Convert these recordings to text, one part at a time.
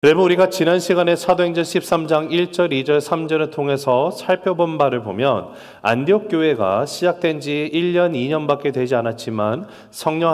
여러분, 우리가 지난 시간에 사도행전 13장 1절, 2절, 3절을 통해서 살펴본 바를 보면 안디옥 교회가 시작된 지 1년, 2년밖에 되지 않았지만 성령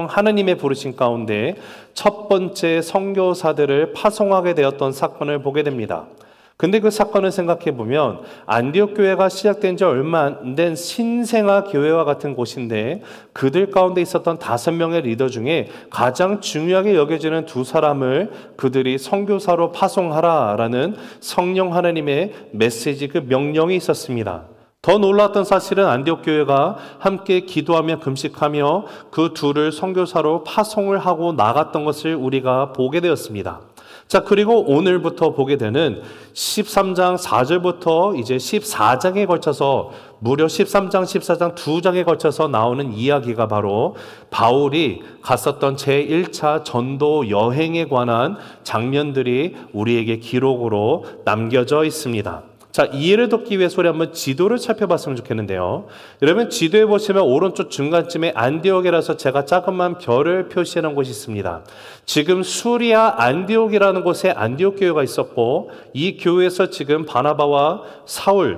하나님의 부르심 가운데 첫 번째 선교사들을 파송하게 되었던 사건을 보게 됩니다. 근데 그 사건을 생각해 보면 안디옥 교회가 시작된 지 얼마 안 된 신생아 교회와 같은 곳인데 그들 가운데 있었던 5명의 리더 중에 가장 중요하게 여겨지는 2사람을 그들이 선교사로 파송하라라는 성령 하나님의 메시지, 그 명령이 있었습니다. 더 놀라웠던 사실은 안디옥 교회가 함께 기도하며 금식하며 그 둘을 선교사로 파송을 하고 나갔던 것을 우리가 보게 되었습니다. 자, 그리고 오늘부터 보게 되는 13장 4절부터 이제 14장에 걸쳐서 무려 13장, 14장 2장에 걸쳐서 나오는 이야기가 바로 바울이 갔었던 제1차 전도 여행에 관한 장면들이 우리에게 기록으로 남겨져 있습니다. 자, 이해를 돕기 위해서 우리 한번 지도를 살펴봤으면 좋겠는데요. 여러분, 지도에 보시면 오른쪽 중간쯤에 안디옥이라서 제가 자그마한 별을 표시해놓은 곳이 있습니다. 지금 수리아 안디옥이라는 곳에 안디옥 교회가 있었고, 이 교회에서 지금 바나바와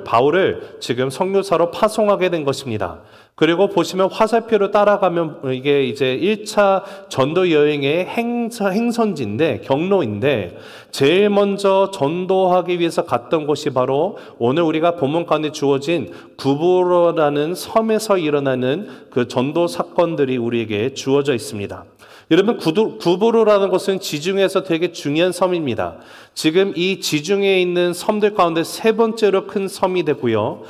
바울을 지금 선교사로 파송하게 된 것입니다. 그리고 보시면 화살표로 따라가면 이게 이제 1차 전도 여행의 행선지인데, 경로인데, 제일 먼저 전도하기 위해서 갔던 곳이 바로 오늘 우리가 본문 가운데 주어진 구브로라는 섬에서 일어나는 그 전도 사건들이 우리에게 주어져 있습니다. 여러분, 구브로라는 곳은 지중해에서 되게 중요한 섬입니다. 지금 이 지중해에 있는 섬들 가운데 3번째로 큰 섬이 되고요.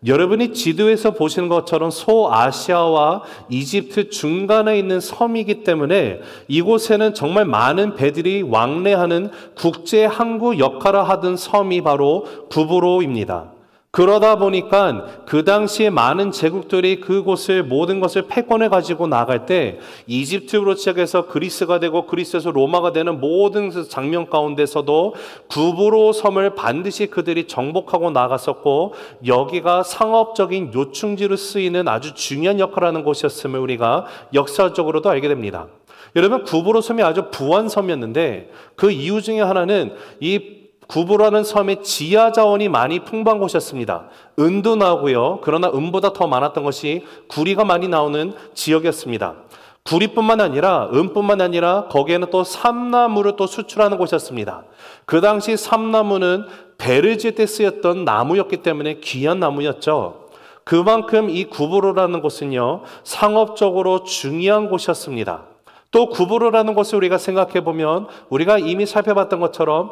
여러분이 지도에서 보시는 것처럼 소아시아와 이집트 중간에 있는 섬이기 때문에 이곳에는 정말 많은 배들이 왕래하는 국제 항구 역할을 하던 섬이 바로 구브로입니다. 그러다 보니까 그 당시에 많은 제국들이 그곳을 모든 것을 패권해 가지고 나갈 때 이집트로 시작해서 그리스가 되고 그리스에서 로마가 되는 모든 장면 가운데서도 구브로 섬을 반드시 그들이 정복하고 나갔었고, 여기가 상업적인 요충지로 쓰이는 아주 중요한 역할을 하는 곳이었음을 우리가 역사적으로도 알게 됩니다. 여러분, 구브로 섬이 아주 부한 섬이었는데 그 이유 중에 하나는 이 구브로라는 섬의 지하 자원이 많이 풍부한 곳이었습니다. 은도 나오고요. 그러나 은보다 더 많았던 것이 구리가 많이 나오는 지역이었습니다. 구리뿐만 아니라 은뿐만 아니라 거기에는 또 삼나무를 또 수출하는 곳이었습니다. 그 당시 삼나무는 배를 지을 때 쓰였던 나무였기 때문에 귀한 나무였죠. 그만큼 이 구브로라는 곳은요, 상업적으로 중요한 곳이었습니다. 또 구브로라는 곳을 우리가 생각해 보면 우리가 이미 살펴봤던 것처럼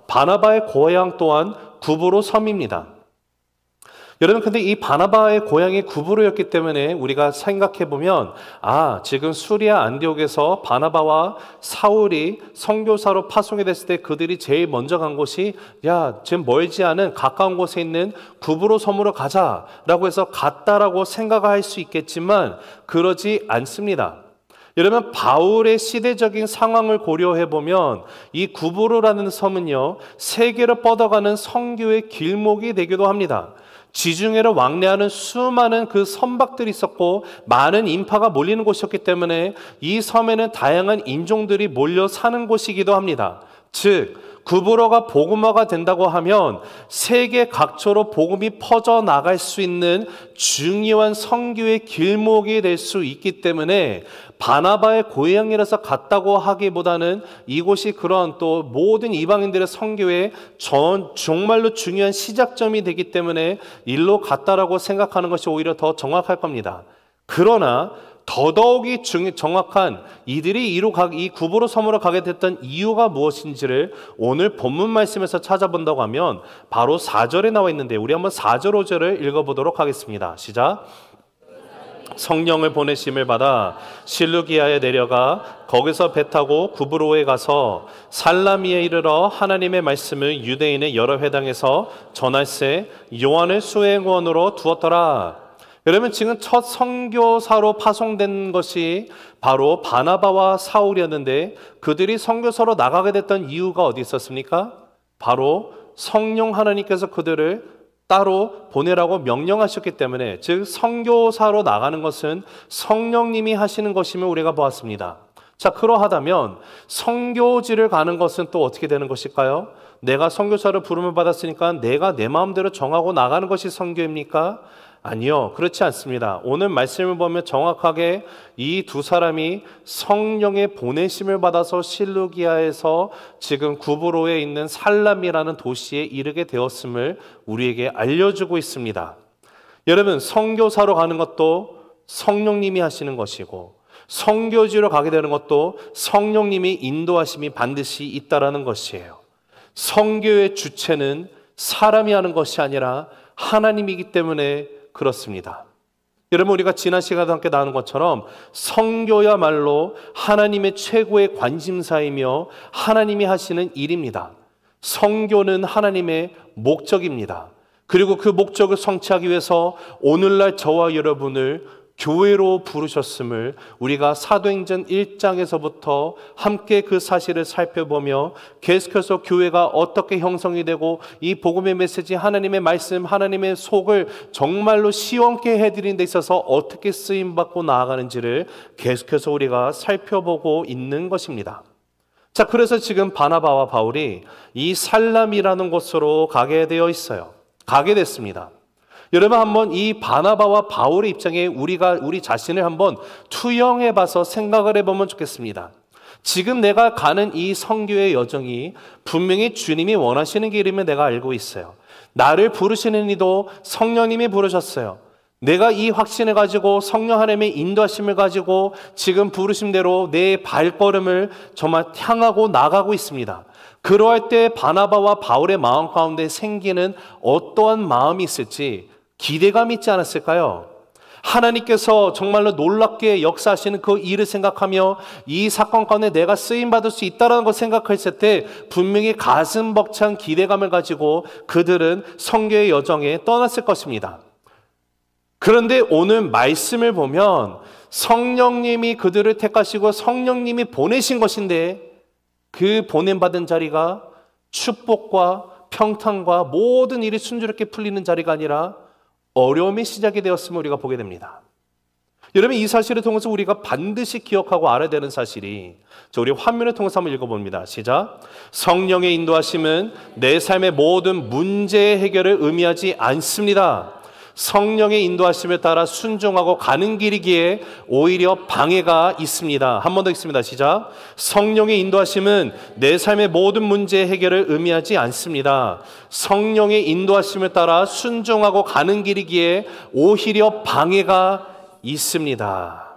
바나바의 고향 또한 구브로 섬입니다. 여러분, 근데 이 바나바의 고향이 구브로였기 때문에 우리가 생각해 보면 지금 수리아 안디옥에서 바나바와 사울이 선교사로 파송이 됐을 때 그들이 제일 먼저 간 곳이 지금 멀지 않은 가까운 곳에 있는 구브로 섬으로 가자라고 해서 갔다라고 생각할 수 있겠지만 그러지 않습니다. 여러분, 바울의 시대적인 상황을 고려해 보면 이 구브로라는 섬은요, 세계로 뻗어가는 선교의 길목이 되기도 합니다. 지중해를 왕래하는 수많은 그 선박들이 있었고 많은 인파가 몰리는 곳이었기 때문에 이 섬에는 다양한 인종들이 몰려 사는 곳이기도 합니다. 즉, 구브로가 복음화가 된다고 하면 세계 각처로 복음이 퍼져나갈 수 있는 중요한 선교의 길목이 될 수 있기 때문에 바나바의 고향이라서 갔다고 하기보다는 이곳이 그런 또 모든 이방인들의 선교의 정말로 중요한 시작점이 되기 때문에 일로 갔다라고 생각하는 것이 오히려 더 정확할 겁니다. 그러나 더더욱이 정확한 이들이 이 구브로 섬으로 가게 됐던 이유가 무엇인지를 오늘 본문 말씀에서 찾아본다고 하면 바로 4절에 나와 있는데 우리 한번 4절 5절을 읽어보도록 하겠습니다. 시작. 성령을 보내심을 받아 실루기아에 내려가 거기서 배 타고 구브로에 가서 살라미에 이르러 하나님의 말씀을 유대인의 여러 회당에서 전할세 요한을 수행원으로 두었더라. 여러분, 지금 첫 선교사로 파송된 것이 바로 바나바와 사울이었는데 그들이 선교사로 나가게 됐던 이유가 어디 있었습니까? 바로 성령 하나님께서 그들을 따로 보내라고 명령하셨기 때문에, 즉 선교사로 나가는 것은 성령님이 하시는 것임을 우리가 보았습니다. 자, 그러하다면 선교지를 가는 것은 또 어떻게 되는 것일까요? 내가 선교사를 부름을 받았으니까 내가 내 마음대로 정하고 나가는 것이 선교입니까? 아니요, 그렇지 않습니다. 오늘 말씀을 보면 정확하게 이 두 사람이 성령의 보내심을 받아서 실루기아에서 지금 구브로에 있는 살람이라는 도시에 이르게 되었음을 우리에게 알려주고 있습니다. 여러분, 선교사로 가는 것도 성령님이 하시는 것이고 선교지로 가게 되는 것도 성령님이 인도하심이 반드시 있다라는 것이에요. 선교의 주체는 사람이 하는 것이 아니라 하나님이기 때문에 그렇습니다. 여러분, 우리가 지난 시간에 함께 나눈 것처럼 선교야말로 하나님의 최고의 관심사이며 하나님이 하시는 일입니다. 선교는 하나님의 목적입니다. 그리고 그 목적을 성취하기 위해서 오늘날 저와 여러분을 교회로 부르셨음을 우리가 사도행전 1장에서부터 함께 그 사실을 살펴보며 계속해서 교회가 어떻게 형성이 되고 이 복음의 메시지, 하나님의 말씀, 하나님의 속을 정말로 시원케 해드리는 데 있어서 어떻게 쓰임받고 나아가는지를 계속해서 우리가 살펴보고 있는 것입니다. 자, 그래서 지금 바나바와 바울이 이 살람이라는 곳으로 가게 되어 있어요. 가게 됐습니다. 여러분, 한번 이 바나바와 바울의 입장에 우리 자신을 한번 투영해 봐서 생각을 해보면 좋겠습니다. 지금 내가 가는 이 선교의 여정이 분명히 주님이 원하시는 길임을 내가 알고 있어요. 나를 부르시는 이도 성령님이 부르셨어요. 내가 이 확신을 가지고 성령 하나님의 인도하심을 가지고 지금 부르심대로 내 발걸음을 정말 향하고 나가고 있습니다. 그러할 때 바나바와 바울의 마음 가운데 생기는 어떠한 마음이 있을지 기대감이 있지 않았을까요? 하나님께서 정말로 놀랍게 역사하시는 그 일을 생각하며 이 사건 가운데 내가 쓰임받을 수 있다는 걸 생각했을 때 분명히 가슴 벅찬 기대감을 가지고 그들은 선교의 여정에 떠났을 것입니다. 그런데 오늘 말씀을 보면 성령님이 그들을 택하시고 성령님이 보내신 것인데 그 보냄받은 자리가 축복과 평탄과 모든 일이 순조롭게 풀리는 자리가 아니라 어려움이 시작이 되었음을 우리가 보게 됩니다. 여러분, 이 사실을 통해서 우리가 반드시 기억하고 알아야 되는 사실이, 우리 화면을 통해서 한번 읽어봅니다. 시작. 성령의 인도하심은 내 삶의 모든 문제의 해결을 의미하지 않습니다. 성령의 인도하심을 따라 순종하고 가는 길이기에 오히려 방해가 있습니다. 한 번 더 읽습니다. 시작. 성령의 인도하심은 내 삶의 모든 문제의 해결을 의미하지 않습니다. 성령의 인도하심을 따라 순종하고 가는 길이기에 오히려 방해가 있습니다.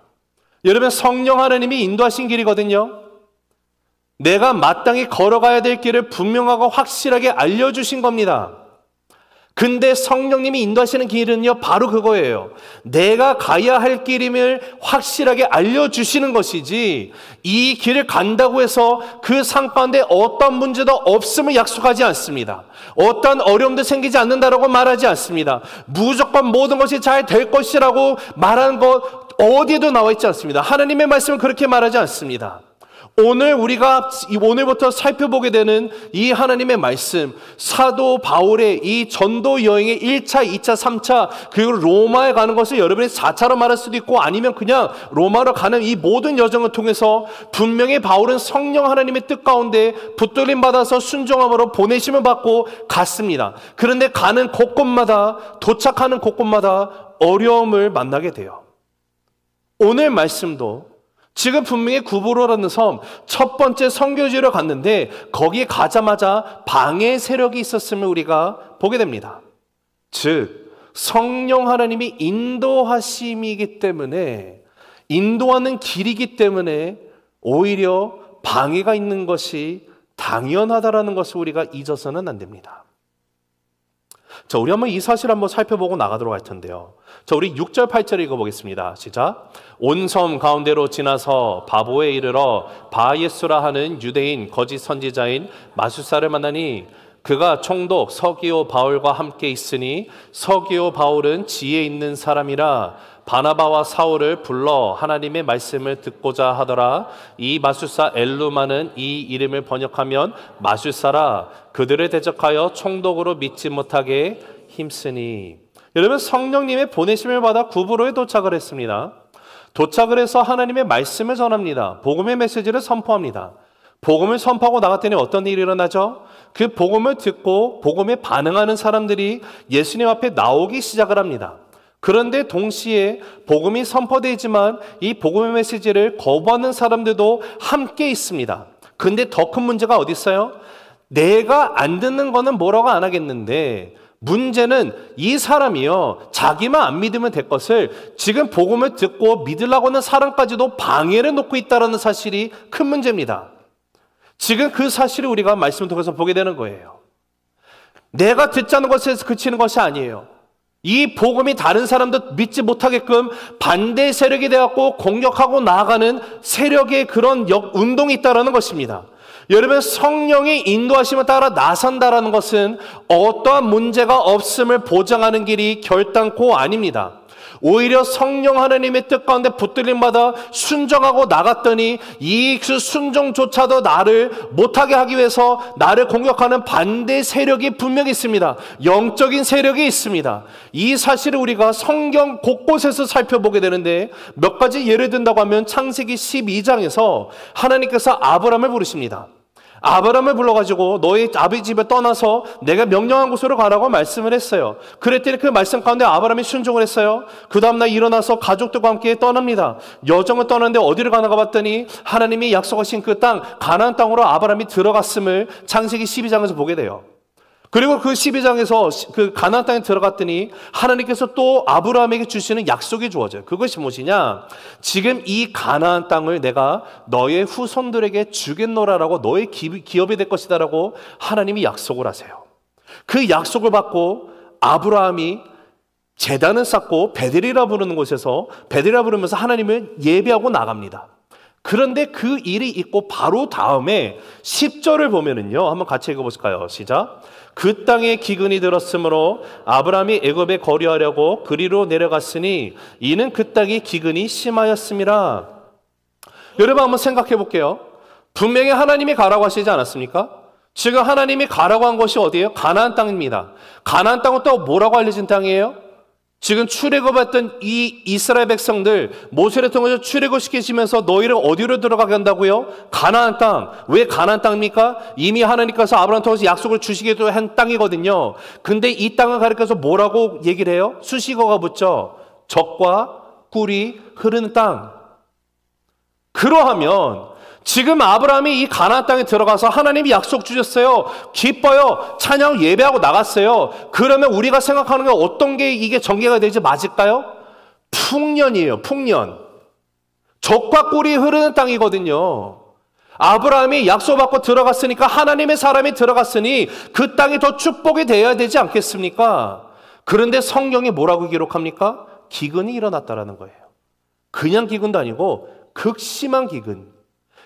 여러분, 성령 하나님이 인도하신 길이거든요. 내가 마땅히 걸어가야 될 길을 분명하고 확실하게 알려주신 겁니다. 근데 성령님이 인도하시는 길은요, 바로 그거예요. 내가 가야 할 길임을 확실하게 알려주시는 것이지, 이 길을 간다고 해서 그 산 가운데 어떤 문제도 없음을 약속하지 않습니다. 어떤 어려움도 생기지 않는다라고 말하지 않습니다. 무조건 모든 것이 잘 될 것이라고 말하는 것 어디에도 나와 있지 않습니다. 하나님의 말씀은 그렇게 말하지 않습니다. 오늘 우리가 오늘부터 살펴보게 되는 이 하나님의 말씀, 사도 바울의 이 전도 여행의 1차, 2차, 3차, 그리고 로마에 가는 것을 여러분이 4차로 말할 수도 있고 아니면 그냥 로마로 가는 이 모든 여정을 통해서 분명히 바울은 성령 하나님의 뜻 가운데 붙들림 받아서 순종함으로 보내심을 받고 갔습니다. 그런데 가는 곳곳마다, 도착하는 곳곳마다 어려움을 만나게 돼요. 오늘 말씀도 지금 분명히 구브로라는 섬 첫 번째 선교지로 갔는데 거기에 가자마자 방해 세력이 있었음을 우리가 보게 됩니다. 즉 성령 하나님이 인도하심이기 때문에, 인도하는 길이기 때문에 오히려 방해가 있는 것이 당연하다라는 것을 우리가 잊어서는 안 됩니다. 자, 우리 한번 이 사실을 한번 살펴보고 나가도록 할 텐데요. 자, 우리 6절 8절 읽어보겠습니다. 시작. 온 섬 가운데로 지나서 바보에 이르러 바예수라 하는 유대인 거짓 선지자인 마술사를 만나니 그가 총독 서기오 바울과 함께 있으니 서기오 바울은 지혜 있는 사람이라 바나바와 사울을 불러 하나님의 말씀을 듣고자 하더라. 이 마술사 엘루마는 이 이름을 번역하면 마술사라. 그들을 대적하여 총독으로 믿지 못하게 힘쓰니. 여러분, 성령님의 보내심을 받아 구브로에 도착을 했습니다. 도착을 해서 하나님의 말씀을 전합니다. 복음의 메시지를 선포합니다. 복음을 선포하고 나갔더니 어떤 일이 일어나죠? 그 복음을 듣고 복음에 반응하는 사람들이 예수님 앞에 나오기 시작을 합니다. 그런데 동시에 복음이 선포되지만 이 복음의 메시지를 거부하는 사람들도 함께 있습니다. 근데 더 큰 문제가 어디 있어요? 내가 안 듣는 거는 뭐라고 안 하겠는데 문제는 이 사람이요, 자기만 안 믿으면 될 것을 지금 복음을 듣고 믿으려고 하는 사람까지도 방해를 놓고 있다는 사실이 큰 문제입니다. 지금 그 사실을 우리가 말씀을 통해서 보게 되는 거예요. 내가 듣자는 것에서 그치는 것이 아니에요. 이 복음이 다른 사람도 믿지 못하게끔 반대 세력이 되었고 공격하고 나아가는 세력의 그런 운동이 있다는 것입니다. 여러분, 성령의 인도하심을 따라 나선다라는 것은 어떠한 문제가 없음을 보장하는 길이 결단코 아닙니다. 오히려 성령 하나님의 뜻 가운데 붙들림받아 순종하고 나갔더니 이 그 순종조차도 나를 못하게 하기 위해서 나를 공격하는 반대 세력이 분명히 있습니다. 영적인 세력이 있습니다. 이 사실을 우리가 성경 곳곳에서 살펴보게 되는데 몇 가지 예를 든다고 하면 창세기 12장에서 하나님께서 아브라함을 부르십니다. 아브라함을 불러가지고 너희 아버지 집에 떠나서 내가 명령한 곳으로 가라고 말씀을 했어요. 그랬더니 그 말씀 가운데 아브라함이 순종을 했어요. 그 다음날 일어나서 가족들과 함께 떠납니다. 여정을 떠나는데 어디를 가나가 봤더니 하나님이 약속하신 그 땅, 가나안 땅으로 아브라함이 들어갔음을 창세기 12장에서 보게 돼요. 그리고 그 12장에서 그 가나안 땅에 들어갔더니 하나님께서 또 아브라함에게 주시는 약속이 주어져요. 그것이 무엇이냐? 지금 이 가나안 땅을 내가 너의 후손들에게 주겠노라라고 너의 기업이 될 것이다라고 하나님이 약속을 하세요. 그 약속을 받고 아브라함이 제단을 쌓고 베델이라 부르는 곳에서 베델이라 부르면서 하나님을 예배하고 나갑니다. 그런데 그 일이 있고 바로 다음에 10절을 보면은요, 한번 같이 읽어보실까요? 시작. 그 땅에 기근이 들었으므로 아브라함이 애굽에 거류하려고 그리로 내려갔으니 이는 그 땅에 기근이 심하였음이라. 여러분 한번 생각해 볼게요. 분명히 하나님이 가라고 하시지 않았습니까? 지금 하나님이 가라고 한 것이 어디예요? 가나안 땅입니다. 가나안 땅은 또 뭐라고 알려진 땅이에요? 지금 출애굽했던 이 이스라엘 백성들 모세를 통해서 출애굽시키시면서 너희를 어디로 들어가게 한다고요? 가나안 땅. 왜 가나안 땅입니까? 이미 하나님께서 아브라함 통해서 약속을 주시기도 한 땅이거든요. 근데 이 땅을 가리켜서 뭐라고 얘기를 해요? 수식어가 붙죠. 젖과 꿀이 흐르는 땅. 그러하면 지금 아브라함이 이 가나안 땅에 들어가서 하나님이 약속 주셨어요. 기뻐요. 찬양 예배하고 나갔어요. 그러면 우리가 생각하는 게 어떤 게 이게 전개가 되지 맞을까요? 풍년이에요. 풍년. 젖과 꿀이 흐르는 땅이거든요. 아브라함이 약속받고 들어갔으니까 하나님의 사람이 들어갔으니 그 땅이 더 축복이 되어야 되지 않겠습니까? 그런데 성경이 뭐라고 기록합니까? 기근이 일어났다라는 거예요. 그냥 기근도 아니고 극심한 기근.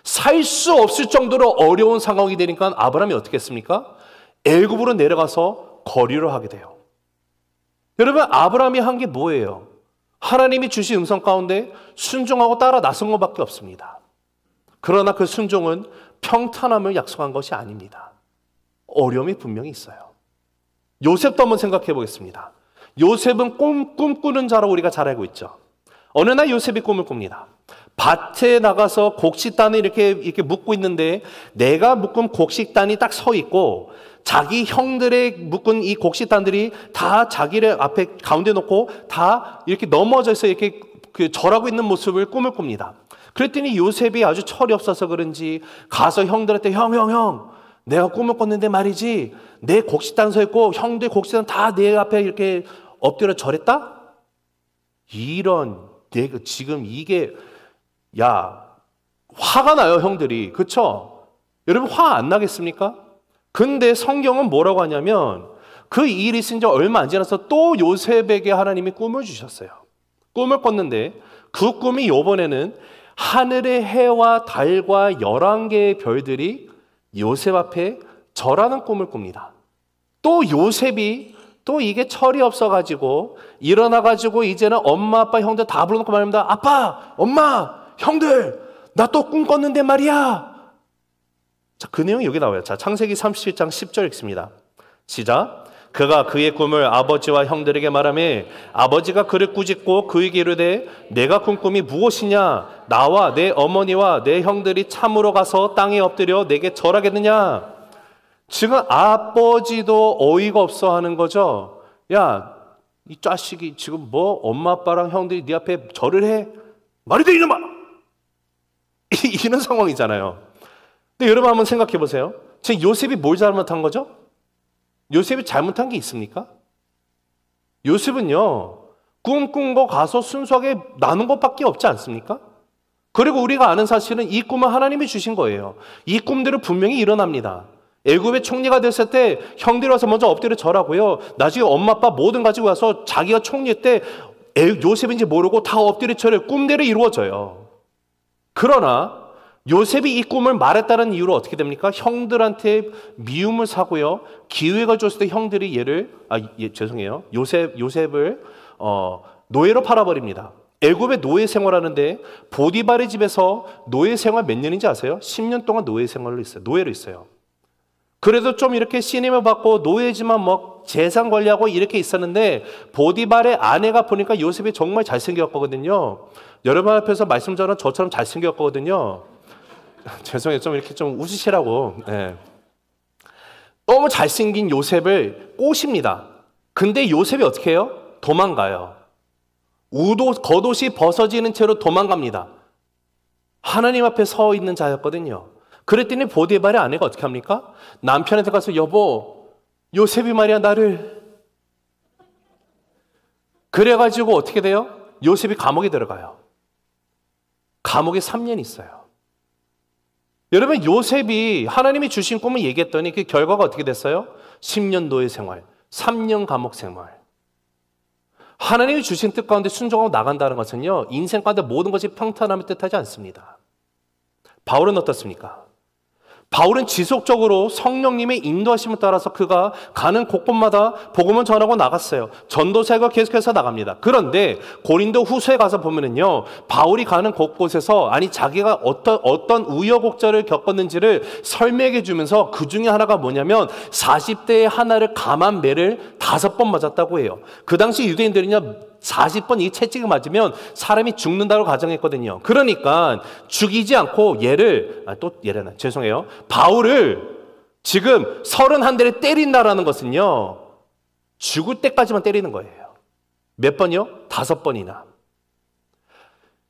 살 수 없을 정도로 어려운 상황이 되니까 아브라함이 어떻게 했습니까? 애굽으로 내려가서 거류를 하게 돼요. 여러분, 아브라함이 한 게 뭐예요? 하나님이 주신 음성 가운데 순종하고 따라 나선 것밖에 없습니다. 그러나 그 순종은 평탄함을 약속한 것이 아닙니다. 어려움이 분명히 있어요. 요셉도 한번 생각해 보겠습니다. 요셉은 꿈꾸는 자로 우리가 잘 알고 있죠. 어느 날 요셉이 꿈을 꿉니다. 밭에 나가서 곡식단을 이렇게 묶고 있는데 내가 묶은 곡식단이 딱 서 있고 자기 형들의 묶은 이 곡식단들이 다 자기를 앞에 가운데 놓고 다 이렇게 넘어져서 이렇게 절하고 있는 모습을 꿈을 꿉니다. 그랬더니 요셉이 아주 철이 없어서 그런지 가서 형들한테 형 내가 꿈을 꿨는데 말이지 내 곡식단 서 있고 형들 곡식단 다 내 앞에 이렇게 엎드려 절했다? 이런 내가 지금 이게 화가 나요, 형들이. 그쵸? 여러분, 화 안 나겠습니까? 근데 성경은 뭐라고 하냐면 그 일이 있은 지 얼마 안 지나서 또 요셉에게 하나님이 꿈을 주셨어요. 꿈을 꿨는데 그 꿈이 이번에는 하늘의 해와 달과 11개의 별들이 요셉 앞에 절하는 꿈을 꿉니다. 또 요셉이 또 이게 철이 없어가지고 일어나가지고 이제는 엄마, 아빠, 형들 다 불러놓고 말합니다. 아빠, 엄마, 형들, 나 또 꿈 꿨는데 말이야. 자, 그 내용이 여기 나와요. 자, 창세기 37장 10절 읽습니다. 시작. 그가 그의 꿈을 아버지와 형들에게 말하매 아버지가 그를 꾸짖고 그에게 이르되 내가 꾼 꿈이 무엇이냐? 나와 내 어머니와 내 형들이 참으로 가서 땅에 엎드려 내게 절하겠느냐? 지금 아버지도 어이가 없어 하는 거죠. 야, 이 자식이 지금 뭐 엄마 아빠랑 형들이 네 앞에 절을 해? 말이 돼 이놈아! 이런 상황이잖아요. 근데 여러분 한번 생각해 보세요. 지금 요셉이 뭘 잘못한 거죠? 요셉이 잘못한 게 있습니까? 요셉은요, 꿈꾼 거 가서 순수하게 나눈 것밖에 없지 않습니까? 그리고 우리가 아는 사실은 이 꿈은 하나님이 주신 거예요. 이 꿈들은 분명히 일어납니다. 애굽의 총리가 됐을 때 형들이 와서 먼저 엎드려 절하고요. 나중에 엄마 아빠 뭐든 가지고 와서 자기가 총리 때 요셉인지 모르고 다 엎드려 절해 꿈대로 이루어져요. 그러나 요셉이 이 꿈을 말했다는 이유로 어떻게 됩니까? 형들한테 미움을 사고요. 기회가 줬을 때 형들이 요셉을 노예로 팔아버립니다. 애굽의 노예 생활하는데 보디발의 집에서 노예 생활 몇 년인지 아세요? 10년 동안 노예로 있어요. 그래도 좀 이렇게 신임을 받고 노예지만 뭐 재산 관리하고 이렇게 있었는데 보디발의 아내가 보니까 요셉이 정말 잘생겼거든요. 여러분 앞에서 말씀 전한 저처럼 잘생겼거든요. 죄송해요. 좀 이렇게 좀 웃으시라고. 네. 너무 잘생긴 요셉을 꼬십니다. 근데 요셉이 어떻게 해요? 도망가요. 겉옷이 벗어지는 채로 도망갑니다. 하나님 앞에 서 있는 자였거든요. 그랬더니 보디발의 아내가 어떻게 합니까? 남편한테 가서 여보, 요셉이 말이야 나를. 그래가지고 어떻게 돼요? 요셉이 감옥에 들어가요. 감옥에 3년 있어요. 여러분 요셉이 하나님이 주신 꿈을 얘기했더니 그 결과가 어떻게 됐어요? 10년 노예 생활, 3년 감옥 생활. 하나님이 주신 뜻 가운데 순종하고 나간다는 것은요, 인생 가운데 모든 것이 평탄함을 뜻하지 않습니다. 바울은 어떻습니까? 바울은 지속적으로 성령님의 인도하심을 따라서 그가 가는 곳곳마다 복음을 전하고 나갔어요. 전도사가 계속해서 나갑니다. 그런데 고린도 후서에 가서 보면은요, 바울이 가는 곳곳에서 자기가 어떤 우여곡절을 겪었는지를 설명해 주면서 그 중에 하나가 뭐냐면 40대에 하나를 감한 매를 5번 맞았다고 해요. 그 당시 유대인들은요, 40번 이 채찍을 맞으면 사람이 죽는다고 가정했거든요. 그러니까 죽이지 않고 바울을 지금 31대를 때린다라는 것은요, 죽을 때까지만 때리는 거예요. 몇 번이요? 5번이나.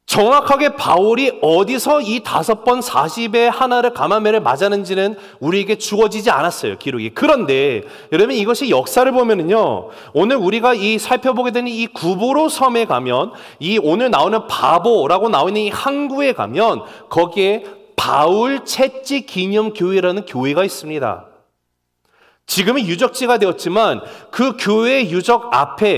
정확하게 바울이 어디서 이 5번 40의 하나를 감한 매를 맞았는지는 우리에게 주어지지 않았어요, 기록이. 그런데 여러분 이것이 역사를 보면은요, 오늘 우리가 살펴보게 되는 이 구보로 섬에 가면, 이 오늘 나오는 바보라고 나오는 이 항구에 가면 거기에 바울 채찍 기념 교회라는 교회가 있습니다. 지금은 유적지가 되었지만 그 교회의 유적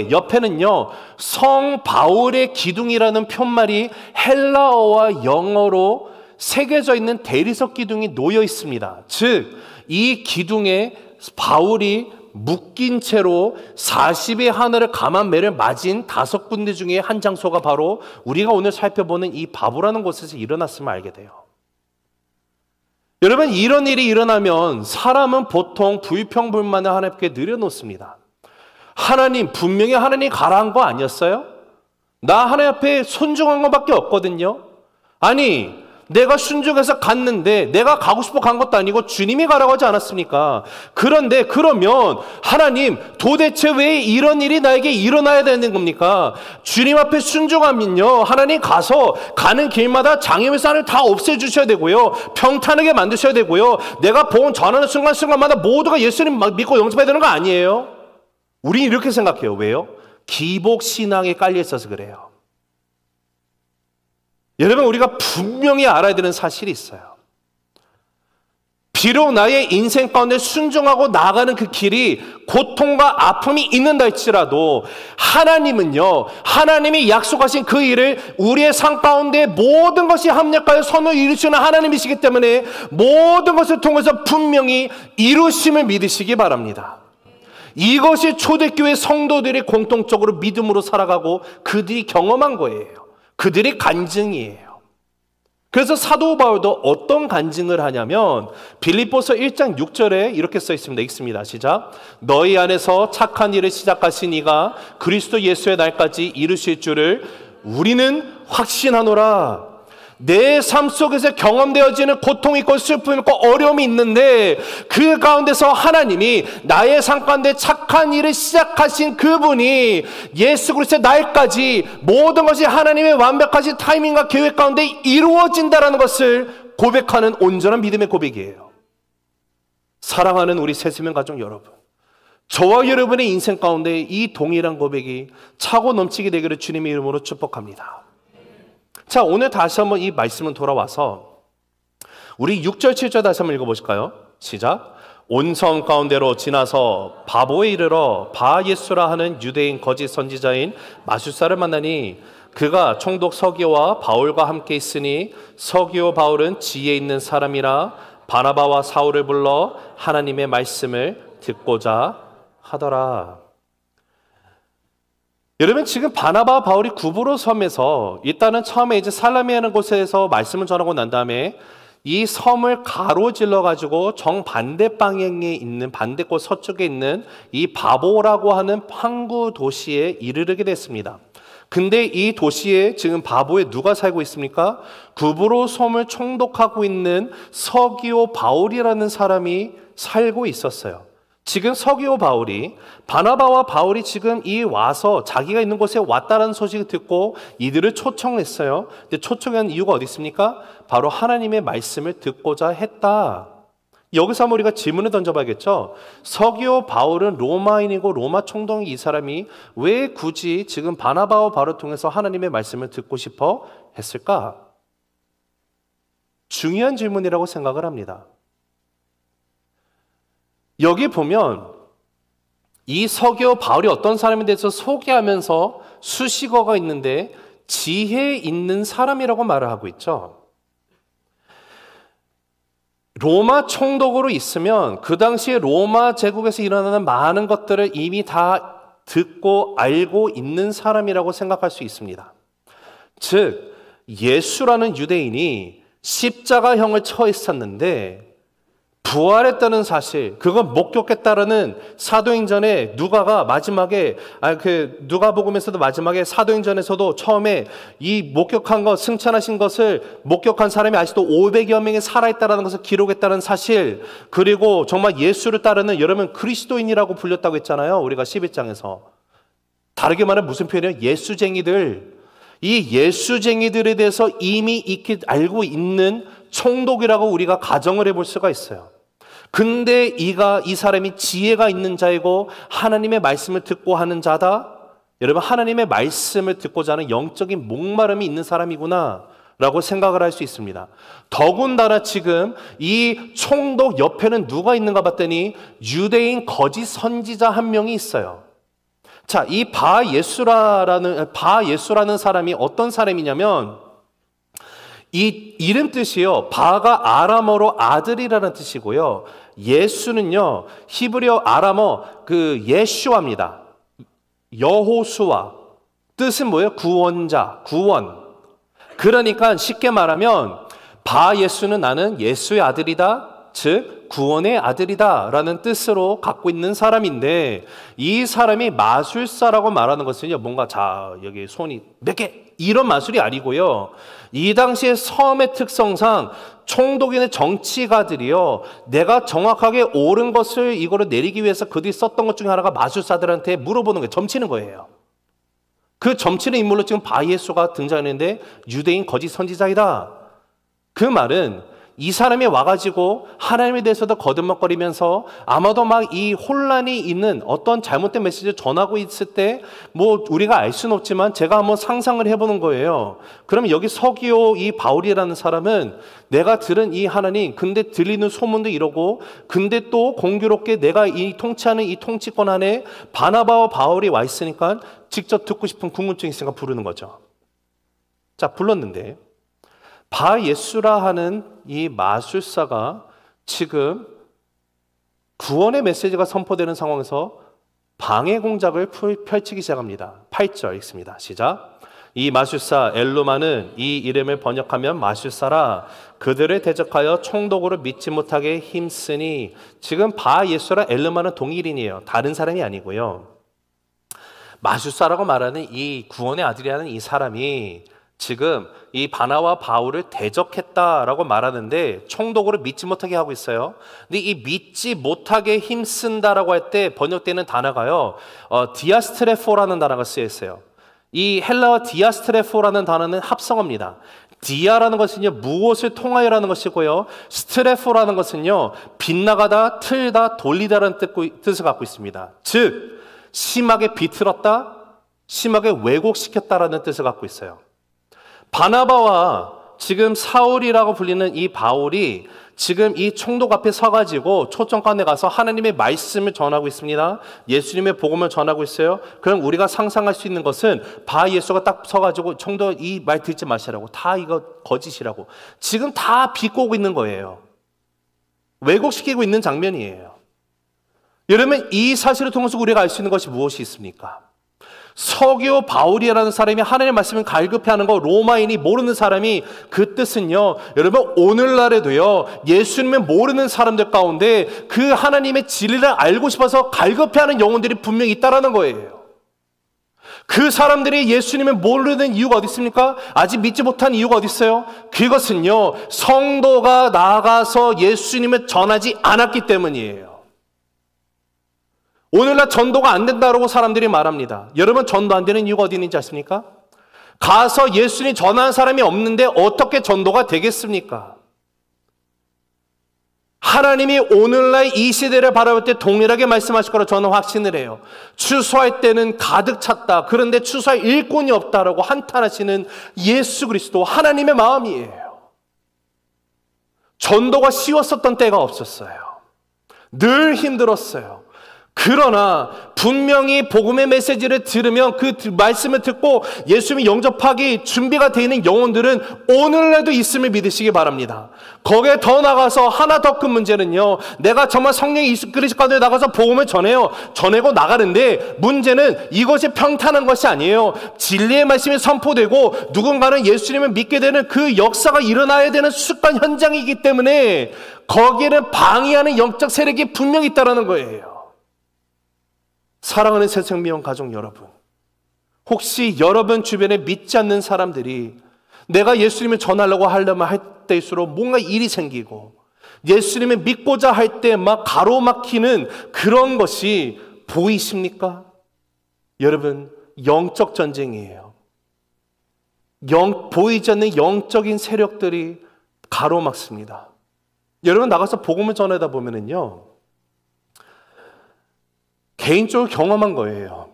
옆에는요, 성 바울의 기둥이라는 표말이 헬라어와 영어로 새겨져 있는 대리석 기둥이 놓여 있습니다. 즉, 이 기둥에 바울이 묶인 채로 40의 하늘을 감한 매를 맞은 5군데 중에 한 장소가 바로 우리가 오늘 살펴보는 이 바보라는 곳에서 일어났음을 알게 돼요. 여러분, 이런 일이 일어나면 사람은 보통 불평불만을 하나님께 늘여놓습니다. 하나님, 분명히 하나님이 가라한 거 아니었어요? 나 하나님 앞에 순종한 것밖에 없거든요. 아니, 내가 순종해서 갔는데 내가 가고 싶어 간 것도 아니고 주님이 가라고 하지 않았습니까? 그런데 그러면 하나님, 도대체 왜 이런 일이 나에게 일어나야 되는 겁니까? 주님 앞에 순종하면요, 하나님 가는 길마다 장애물 산을 다 없애주셔야 되고요, 평탄하게 만드셔야 되고요, 내가 복음 전하는 순간순간마다 모두가 예수님 믿고 영접해야 되는 거 아니에요? 우린 이렇게 생각해요. 왜요? 기복신앙에 깔려 있어서 그래요. 여러분, 우리가 분명히 알아야 되는 사실이 있어요. 비록 나의 인생 가운데 순종하고 나아가는 그 길이 고통과 아픔이 있는다 할지라도 하나님은요, 하나님이 약속하신 그 일을 우리의 삶 가운데 모든 것이 합력하여 선을 이루시는 하나님이시기 때문에 모든 것을 통해서 분명히 이루심을 믿으시기 바랍니다. 이것이 초대교회 성도들이 공통적으로 믿음으로 살아가고 그들이 경험한 거예요. 그들의 간증이에요. 그래서 사도 바울도 어떤 간증을 하냐면 빌립보서 1장 6절에 이렇게 써 있습니다. 읽습니다. 시작. 너희 안에서 착한 일을 시작하신 이가 그리스도 예수의 날까지 이루실 줄을 우리는 확신하노라. 내 삶 속에서 경험되어지는 고통이 있고 슬픔이 있고 어려움이 있는데 그 가운데서 하나님이 나의 삶 가운데 착한 일을 시작하신 그분이 예수 그리스도의 날까지 모든 것이 하나님의 완벽하신 타이밍과 계획 가운데 이루어진다는 것을 고백하는 온전한 믿음의 고백이에요. 사랑하는 우리 새세명 가족 여러분, 저와 여러분의 인생 가운데 이 동일한 고백이 차고 넘치게 되기를 주님의 이름으로 축복합니다. 자, 오늘 다시 한번 이 말씀을 돌아와서 우리 6절 7절 다시 한번 읽어보실까요? 시작. 온 성 가운데로 지나서 바보에 이르러 바예수라 하는 유대인 거짓 선지자인 마술사를 만나니 그가 총독 서기오와 바울과 함께 있으니 서기오 바울은 지혜 있는 사람이라 바나바와 사울을 불러 하나님의 말씀을 듣고자 하더라. 여러분, 지금 바나바와 바울이 구부로 섬에서 일단은 처음에 이제 살라미라는 곳에서 말씀을 전하고 난 다음에 이 섬을 가로질러 가지고 정반대 방향에 있는 반대꽃 서쪽에 있는 이 바보라고 하는 항구 도시에 이르게 됐습니다. 근데 이 도시에 지금 바보에 누가 살고 있습니까? 구부로 섬을 총독하고 있는 서기오 바울이라는 사람이 살고 있었어요. 지금 서기오 바울이 바나바와 바울이 지금 이 와서 자기가 있는 곳에 왔다는 소식을 듣고 이들을 초청했어요. 근데 초청한 이유가 어디 있습니까? 바로 하나님의 말씀을 듣고자 했다. 여기서 한번 우리가 질문을 던져봐야겠죠. 서기오 바울은 로마인이고 로마 총독이 이 사람이 왜 굳이 지금 바나바와 바울을 통해서 하나님의 말씀을 듣고 싶어 했을까? 중요한 질문이라고 생각을 합니다. 여기 보면 이 서기오 바울이 어떤 사람에 대해서 소개하면서 수식어가 있는데 지혜 있는 사람이라고 말을 하고 있죠. 로마 총독으로 있으면 그 당시에 로마 제국에서 일어나는 많은 것들을 이미 다 듣고 알고 있는 사람이라고 생각할 수 있습니다. 즉 예수라는 유대인이 십자가형을 처했었는데 부활했다는 사실, 그걸 목격했다라는 사도행전에 누가가 마지막에 누가복음에서도 마지막에 사도행전에서도 처음에 이 목격한 것, 승천하신 것을 목격한 사람이 아직도 500여 명이 살아있다라는 것을 기록했다는 사실, 그리고 정말 예수를 따르는 여러분 그리스도인이라고 불렸다고 했잖아요. 우리가 11장에서. 다르게 말하면 무슨 표현이에요? 예수쟁이들. 이 예수쟁이들에 대해서 이미 익히 알고 있는 총독이라고 우리가 가정을 해볼 수가 있어요. 근데 이 사람이 지혜가 있는 자이고 하나님의 말씀을 듣고 하는 자다. 여러분, 하나님의 말씀을 듣고자 하는 영적인 목마름이 있는 사람이구나 라고 생각을 할 수 있습니다. 더군다나 지금 이 총독 옆에는 누가 있는가 봤더니 유대인 거짓 선지자 한 명이 있어요. 자, 이 바예수라는 사람이 어떤 사람이냐면 이 이름 뜻이요, 바가 아람어로 아들이라는 뜻이고요, 예수는요 히브리어 아람어 예슈아입니다. 여호수아, 뜻은 뭐예요? 구원자, 구원. 그러니까 쉽게 말하면 바예수는 나는 예수의 아들이다, 즉 구원의 아들이다 라는 뜻으로 갖고 있는 사람인데, 이 사람이 마술사라고 말하는 것은요, 뭔가 여기 손이 몇 개 이런 마술이 아니고요, 이 당시의 섬의 특성상 총독인의 정치가들이요, 내가 정확하게 옳은 것을 이거를 내리기 위해서 그들이 썼던 것 중에 하나가 마술사들한테 물어보는 거예요. 점치는 거예요. 그 점치는 인물로 지금 바예수가 등장했는데 유대인 거짓 선지자이다. 그 말은 이 사람이 와가지고 하나님에 대해서도 거듭먹거리면서 아마도 막 이 혼란이 있는 어떤 잘못된 메시지를 전하고 있을 때 뭐 우리가 알 수는 없지만 제가 한번 상상을 해보는 거예요. 그러면 여기 서기오 이 바울이라는 사람은 내가 들은 이 하나님, 근데 들리는 소문도 이러고, 근데 또 공교롭게 내가 이 통치하는 이 통치권 안에 바나바와 바울이 와 있으니까 직접 듣고 싶은 궁금증이 있으니까 부르는 거죠. 자, 불렀는데 바예수라 하는 이 마술사가 지금 구원의 메시지가 선포되는 상황에서 방해 공작을 펼치기 시작합니다. 8절 읽습니다. 시작. 이 마술사 엘루마는 이 이름을 번역하면 마술사라 그들을 대적하여 총독으로 믿지 못하게 힘쓰니, 지금 바 예수랑 엘루마는 동일인이에요. 다른 사람이 아니고요. 마술사라고 말하는 이 구원의 아들이라는 이 사람이 지금 이 바나와 바울을 대적했다라고 말하는데 총독으로 믿지 못하게 하고 있어요. 근데 이 믿지 못하게 힘쓴다라고 할 때 번역되는 단어가요, 디아스트레포라는 단어가 쓰여 있어요. 이 헬라어 디아스트레포라는 단어는 합성어입니다. 디아라는 것은요, 무엇을 통하여라는 것이고요, 스트레포라는 것은요, 빗나가다, 틀다, 돌리다라는 뜻을 갖고 있습니다. 즉 심하게 비틀었다, 심하게 왜곡시켰다라는 뜻을 갖고 있어요. 바나바와 지금 사울이라고 불리는 이 바울이 지금 이 총독 앞에 서가지고 초청관에 가서 하나님의 말씀을 전하고 있습니다. 예수님의 복음을 전하고 있어요. 그럼 우리가 상상할 수 있는 것은 바 예수가 딱 서가지고 총독 이 말 듣지 마시라고, 다 이거 거짓이라고 지금 다 비꼬고 있는 거예요. 왜곡시키고 있는 장면이에요. 여러분, 이 사실을 통해서 우리가 알 수 있는 것이 무엇이 있습니까? 서기오 바울이라는 사람이 하나님의 말씀을 갈급해하는 거, 로마인이 모르는 사람이, 그 뜻은요, 여러분 오늘날에도요 예수님을 모르는 사람들 가운데 그 하나님의 진리를 알고 싶어서 갈급해하는 영혼들이 분명히 있다라는 거예요. 그 사람들이 예수님을 모르는 이유가 어디 있습니까? 아직 믿지 못한 이유가 어디 있어요? 그것은요, 성도가 나가서 예수님을 전하지 않았기 때문이에요. 오늘날 전도가 안 된다고 사람들이 말합니다. 여러분, 전도 안 되는 이유가 어디 있는지 아십니까? 가서 예수님 전하는 사람이 없는데 어떻게 전도가 되겠습니까? 하나님이 오늘날 이 시대를 바라볼 때 동일하게 말씀하실 거라고 저는 확신을 해요. 추수할 때는 가득 찼다, 그런데 추수할 일꾼이 없다라고 한탄하시는 예수 그리스도, 하나님의 마음이에요. 전도가 쉬웠었던 때가 없었어요. 늘 힘들었어요. 그러나 분명히 복음의 메시지를 들으면, 그 말씀을 듣고 예수님이 영접하기 준비가 되어 있는 영혼들은 오늘날도 있음을 믿으시기 바랍니다. 거기에 더 나가서 하나 더 큰 문제는요, 내가 정말 성령이 이끌으실 가운데 나가서 복음을 전하고 나가는데, 문제는 이것이 평탄한 것이 아니에요. 진리의 말씀이 선포되고 누군가는 예수님을 믿게 되는 그 역사가 일어나야 되는 습관 현장이기 때문에 거기에는 방해하는 영적 세력이 분명히 있다는 거예요. 사랑하는 새생명 가족 여러분, 혹시 여러분 주변에 믿지 않는 사람들이 내가 예수님을 전하려고 하려면 할 때일수록 뭔가 일이 생기고 예수님을 믿고자 할 때 막 가로막히는 그런 것이 보이십니까? 여러분, 영적 전쟁이에요. 보이지 않는 영적인 세력들이 가로막습니다. 여러분, 나가서 복음을 전하다 보면은요, 개인적으로 경험한 거예요.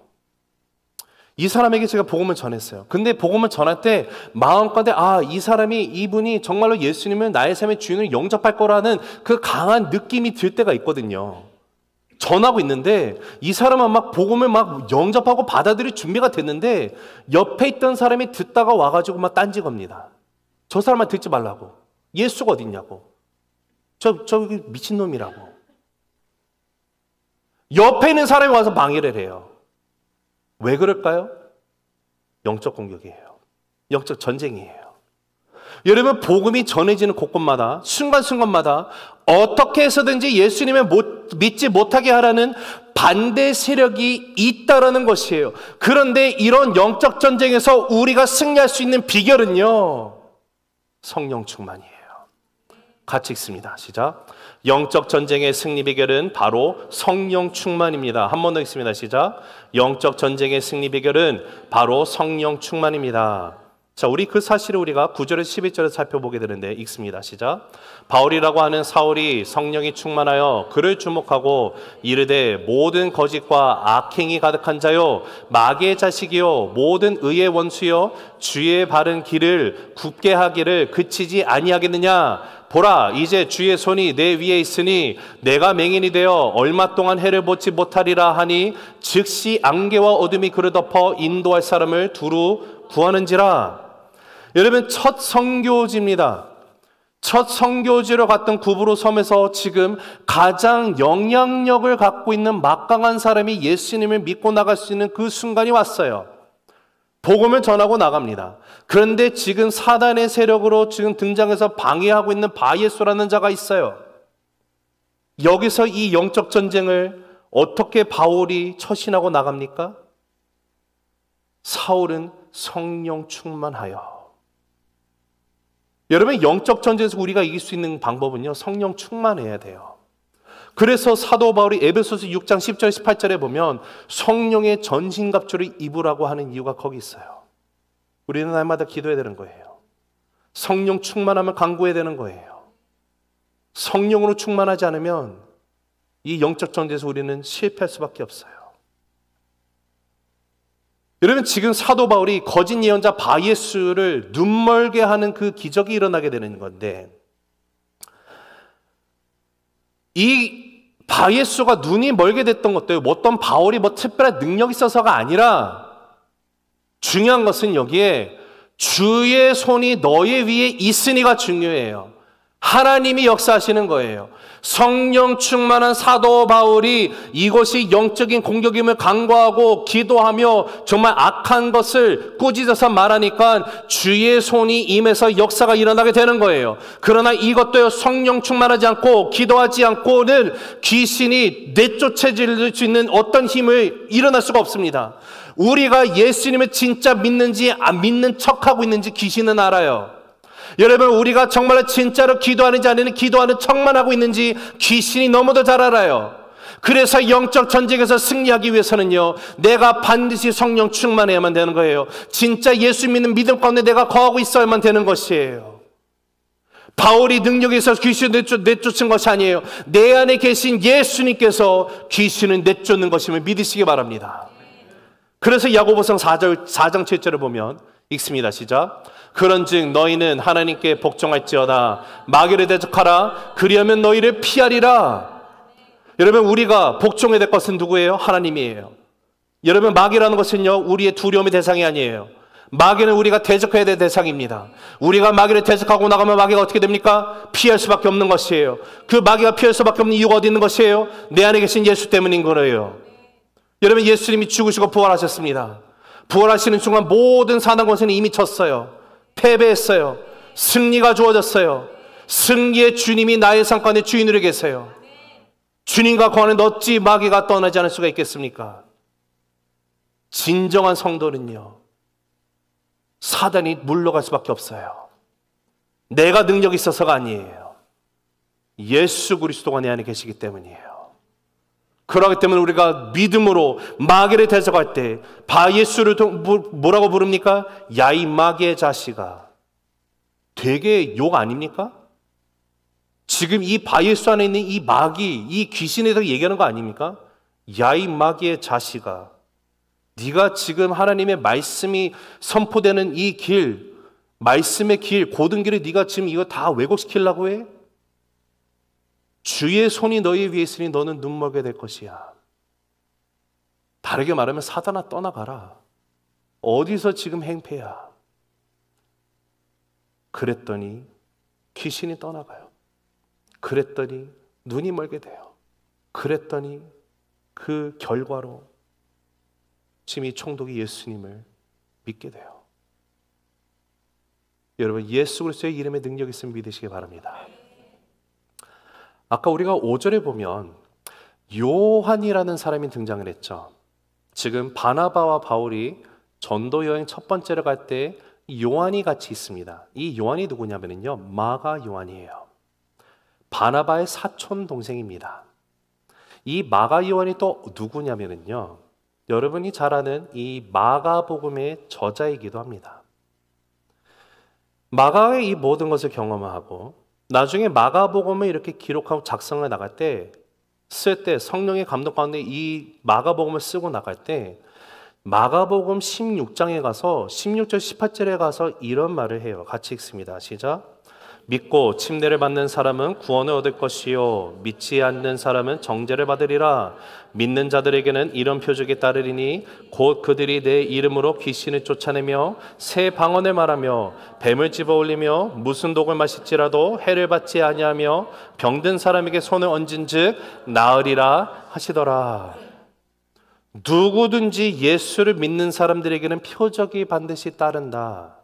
이 사람에게 제가 복음을 전했어요. 근데 복음을 전할 때 마음가운데, 이분이 정말로 예수님을 나의 삶의 주인을 영접할 거라는 그 강한 느낌이 들 때가 있거든요. 전하고 있는데 이 사람은 막 복음을 막 영접하고 받아들일 준비가 됐는데 옆에 있던 사람이 듣다가 와가지고 막 딴지 겁니다. 저 사람만 듣지 말라고. 예수가 어딨냐고. 저기 미친놈이라고. 옆에 있는 사람이 와서 방해를 해요. 왜 그럴까요? 영적 공격이에요. 영적 전쟁이에요. 여러분, 복음이 전해지는 곳곳마다, 순간순간마다 어떻게 해서든지 예수님을 믿지 못하게 하라는 반대 세력이 있다라는 것이에요. 그런데 이런 영적 전쟁에서 우리가 승리할 수 있는 비결은요, 성령 충만이에요. 같이 읽습니다. 시작. 영적 전쟁의 승리 비결은 바로 성령 충만입니다. 한 번 더 읽습니다. 시작. 영적 전쟁의 승리 비결은 바로 성령 충만입니다. 자, 우리 그 사실을 우리가 9절에서 11절에 살펴보게 되는데, 읽습니다. 시작. 바울이라고 하는 사울이 성령이 충만하여 그를 주목하고 이르되, 모든 거짓과 악행이 가득한 자요, 마귀의 자식이요, 모든 의의 원수요, 주의 바른 길을 굽게 하기를 그치지 아니하겠느냐. 보라, 이제 주의 손이 내 위에 있으니 내가 맹인이 되어 얼마 동안 해를 보지 못하리라 하니, 즉시 안개와 어둠이 그를 덮어 인도할 사람을 두루 구하는지라. 여러분, 첫 선교지입니다. 첫 선교지로 갔던 구브로 섬에서 지금 가장 영향력을 갖고 있는 막강한 사람이 예수님을 믿고 나갈 수 있는 그 순간이 왔어요. 복음을 전하고 나갑니다. 그런데 지금 사단의 세력으로 지금 등장해서 방해하고 있는 바예수라는 자가 있어요. 여기서 이 영적 전쟁을 어떻게 바울이 처신하고 나갑니까? 사울은 성령 충만하여. 여러분, 영적 전쟁에서 우리가 이길 수 있는 방법은요, 성령 충만해야 돼요. 그래서 사도 바울이 에베소서 6장 10절 18절에 보면 성령의 전신갑주를 입으라고 하는 이유가 거기 있어요. 우리는 날마다 기도해야 되는 거예요. 성령 충만하면 간구해야 되는 거예요. 성령으로 충만하지 않으면 이 영적 전쟁에서 우리는 실패할 수밖에 없어요. 여러분, 지금 사도 바울이 거짓 예언자 바예수를 눈멀게 하는 그 기적이 일어나게 되는 건데, 이 바예수가 눈이 멀게 됐던 것도 어떤 바울이 특별한 능력이 있어서가 아니라, 중요한 것은 여기에 주의 손이 너희 위에 있으니가 중요해요. 하나님이 역사하시는 거예요. 성령 충만한 사도 바울이 이것이 영적인 공격임을 간구하고 기도하며 정말 악한 것을 꾸짖어서 말하니까 주의 손이 임해서 역사가 일어나게 되는 거예요. 그러나 이것도요, 성령 충만하지 않고 기도하지 않고는 귀신이 내쫓아질 수 있는 어떤 힘을 일어날 수가 없습니다. 우리가 예수님을 진짜 믿는지 안 믿는 척하고 있는지 귀신은 알아요. 여러분, 우리가 정말 진짜로 기도하는지 아니면 기도하는 척만 하고 있는지 귀신이 너무도 잘 알아요. 그래서 영적 전쟁에서 승리하기 위해서는요, 내가 반드시 성령 충만해야만 되는 거예요. 진짜 예수 믿는 믿음 가운데 내가 거하고 있어야만 되는 것이에요. 바울이 능력이 있어서 귀신을 내쫓은 것이 아니에요. 내 안에 계신 예수님께서 귀신을 내쫓는 것임을 믿으시기 바랍니다. 그래서 야고보서 4장 7절을 보면 읽습니다. 시작. 그런즉 너희는 하나님께 복종할지어다. 마귀를 대적하라. 그리하면 너희를 피하리라. 여러분, 우리가 복종해야 될 것은 누구예요? 하나님이에요. 여러분, 마귀라는 것은요, 우리의 두려움의 대상이 아니에요. 마귀는 우리가 대적해야 될 대상입니다. 우리가 마귀를 대적하고 나가면 마귀가 어떻게 됩니까? 피할 수밖에 없는 것이에요. 그 마귀가 피할 수밖에 없는 이유가 어디 있는 것이에요? 내 안에 계신 예수 때문인 거예요. 여러분, 예수님이 죽으시고 부활하셨습니다. 부활하시는 순간 모든 사단 권세는 이미 졌어요. 패배했어요. 승리가 주어졌어요. 승리의 주님이 나의 삶 가운데 주인으로 계세요. 주님과 그 안에 어찌 마귀가 떠나지 않을 수가 있겠습니까? 진정한 성도는요, 사단이 물러갈 수밖에 없어요. 내가 능력이 있어서가 아니에요. 예수 그리스도가 내 안에 계시기 때문이에요. 그렇기 때문에 우리가 믿음으로 마귀를 대적할 때 바예수를 뭐라고 부릅니까? 야, 이 마귀의 자식아. 되게 욕 아닙니까? 지금 이 바예수 안에 있는 이 마귀, 이 귀신에 대해서 얘기하는 거 아닙니까? 야, 이 마귀의 자식아. 네가 지금 하나님의 말씀이 선포되는 이 길, 말씀의 길, 고든 길을 네가 지금 이거 다 왜곡시키려고 해? 주의 손이 너희 위에 있으니 너는 눈멀게 될 것이야. 다르게 말하면 사단아 떠나가라. 어디서 지금 행패야? 그랬더니 귀신이 떠나가요. 그랬더니 눈이 멀게 돼요. 그랬더니 그 결과로 지금 이 총독이 예수님을 믿게 돼요. 여러분, 예수 그리스도의 이름에 능력이 있으면 믿으시기 바랍니다. 아까 우리가 5절에 보면 요한이라는 사람이 등장을 했죠. 지금 바나바와 바울이 전도 여행 첫 번째로 갈 때 요한이 같이 있습니다. 이 요한이 누구냐면요, 마가 요한이에요. 바나바의 사촌 동생입니다. 이 마가 요한이 또 누구냐면요, 여러분이 잘 아는 이 마가복음의 저자이기도 합니다. 마가의 이 모든 것을 경험하고 나중에 마가복음을 이렇게 기록하고 작성해 나갈 때, 쓸 때 성령의 감독 가운데 이 마가복음을 쓰고 나갈 때 마가복음 16장에 가서 16절 18절에 가서 이런 말을 해요. 같이 읽습니다. 시작. 믿고 침례를 받는 사람은 구원을 얻을 것이요 믿지 않는 사람은 정죄를 받으리라. 믿는 자들에게는 이런 표적이 따르리니 곧 그들이 내 이름으로 귀신을 쫓아내며 새 방언을 말하며 뱀을 집어올리며 무슨 독을 마실지라도 해를 받지 아니하며 병든 사람에게 손을 얹은즉 나으리라 하시더라. 누구든지 예수를 믿는 사람들에게는 표적이 반드시 따른다.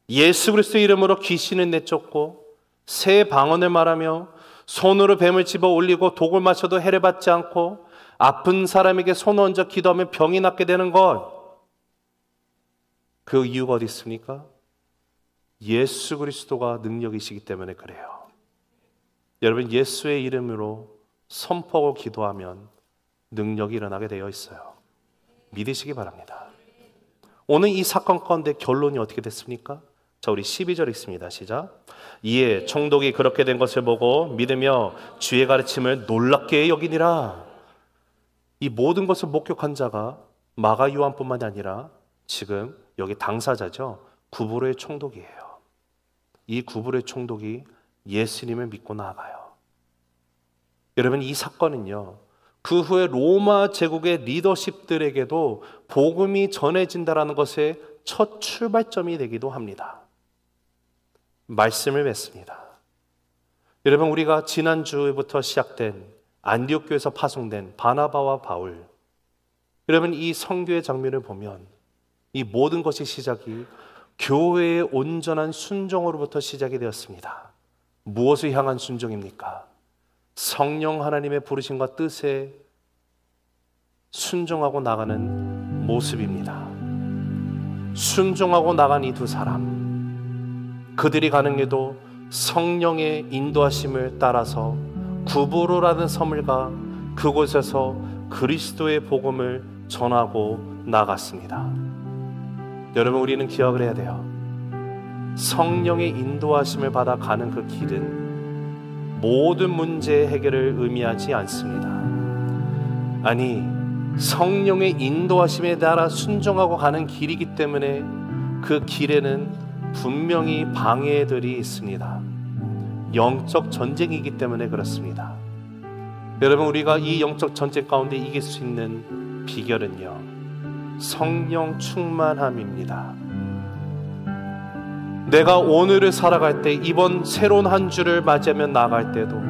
예수 그리스도의 이름으로 귀신을 내쫓고 새 방언을 말하며 손으로 뱀을 집어 올리고 독을 마셔도 해를 받지 않고 아픈 사람에게 손을 얹어 기도하면 병이 낫게 되는 것. 그 이유가 어디 있습니까? 예수 그리스도가 능력이시기 때문에 그래요. 여러분, 예수의 이름으로 선포하고 기도하면 능력이 일어나게 되어 있어요. 믿으시기 바랍니다. 오늘 이 사건 가운데 결론이 어떻게 됐습니까? 자, 우리 12절 읽습니다. 시작. 이에 총독이 그렇게 된 것을 보고 믿으며 주의 가르침을 놀랍게 여기니라. 이 모든 것을 목격한 자가 마가 요한뿐만이 아니라 지금 여기 당사자죠. 구브로의 총독이에요. 이 구브로의 총독이 예수님을 믿고 나아가요. 여러분, 이 사건은요, 그 후에 로마 제국의 리더십들에게도 복음이 전해진다라는 것의 첫 출발점이 되기도 합니다. 말씀을 맺습니다. 여러분, 우리가 지난주부터 시작된 안디옥 교회에서 파송된 바나바와 바울, 여러분, 이 선교의 장면을 보면 이 모든 것의 시작이 교회의 온전한 순종으로부터 시작이 되었습니다. 무엇을 향한 순종입니까? 성령 하나님의 부르심과 뜻에 순종하고 나가는 모습입니다. 순종하고 나간 이 두 사람, 그들이 가는 길도 성령의 인도하심을 따라서 구브로라는 섬을 가 그곳에서 그리스도의 복음을 전하고 나갔습니다. 여러분, 우리는 기억을 해야 돼요. 성령의 인도하심을 받아 가는 그 길은 모든 문제의 해결을 의미하지 않습니다. 아니, 성령의 인도하심에 따라 순종하고 가는 길이기 때문에 그 길에는 분명히 방해들이 있습니다. 영적 전쟁이기 때문에 그렇습니다. 여러분, 우리가 이 영적 전쟁 가운데 이길 수 있는 비결은요, 성령 충만함입니다. 내가 오늘을 살아갈 때, 이번 새로운 한 주를 맞이하며 나아갈 때도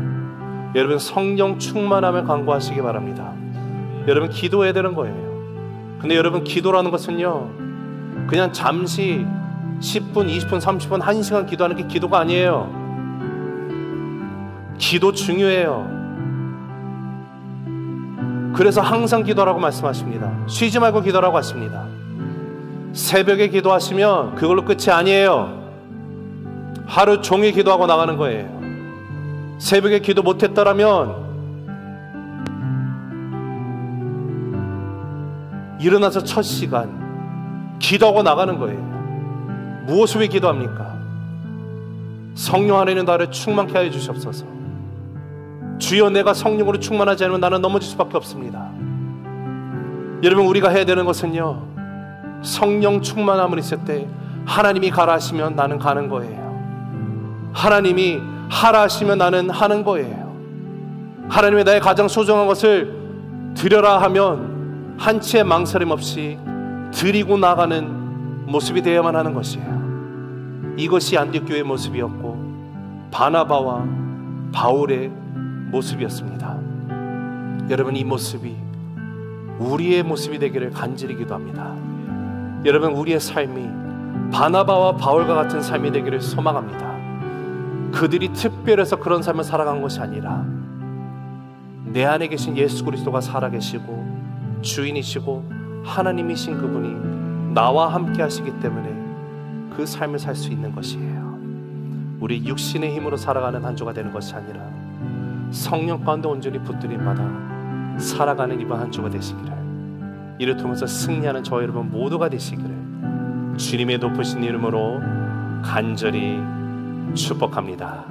여러분 성령 충만함을 간구하시기 바랍니다. 여러분, 기도해야 되는 거예요. 근데 여러분, 기도라는 것은요, 그냥 잠시 10분, 20분, 30분, 1시간 기도하는 게 기도가 아니에요. 기도 중요해요. 그래서 항상 기도하라고 말씀하십니다. 쉬지 말고 기도하라고 하십니다. 새벽에 기도하시면 그걸로 끝이 아니에요. 하루 종일 기도하고 나가는 거예요. 새벽에 기도 못했더라면 일어나서 첫 시간 기도하고 나가는 거예요. 무엇을 위해 기도합니까? 성령 하나님 나를 충만케 하여 주시옵소서. 주여, 내가 성령으로 충만하지 않으면 나는 넘어질 수밖에 없습니다. 여러분, 우리가 해야 되는 것은요, 성령 충만함을 있을 때 하나님이 가라 하시면 나는 가는 거예요. 하나님이 하라 하시면 나는 하는 거예요. 하나님이 나의 가장 소중한 것을 드려라 하면 한치의 망설임 없이 드리고 나가는 모습이 되어야만 하는 것이에요. 이것이 안디옥 교회의 모습이었고 바나바와 바울의 모습이었습니다. 여러분, 이 모습이 우리의 모습이 되기를 간절히 기도합니다. 여러분, 우리의 삶이 바나바와 바울과 같은 삶이 되기를 소망합니다. 그들이 특별해서 그런 삶을 살아간 것이 아니라 내 안에 계신 예수 그리스도가 살아계시고 주인이시고 하나님이신 그분이 나와 함께 하시기 때문에 그 삶을 살 수 있는 것이에요. 우리 육신의 힘으로 살아가는 한 주가 되는 것이 아니라 성령 가운데 온전히 붙들림 받아 살아가는 이번 한 주가 되시기를, 이를 통해서 승리하는 저와 여러분 모두가 되시기를 주님의 높으신 이름으로 간절히 축복합니다.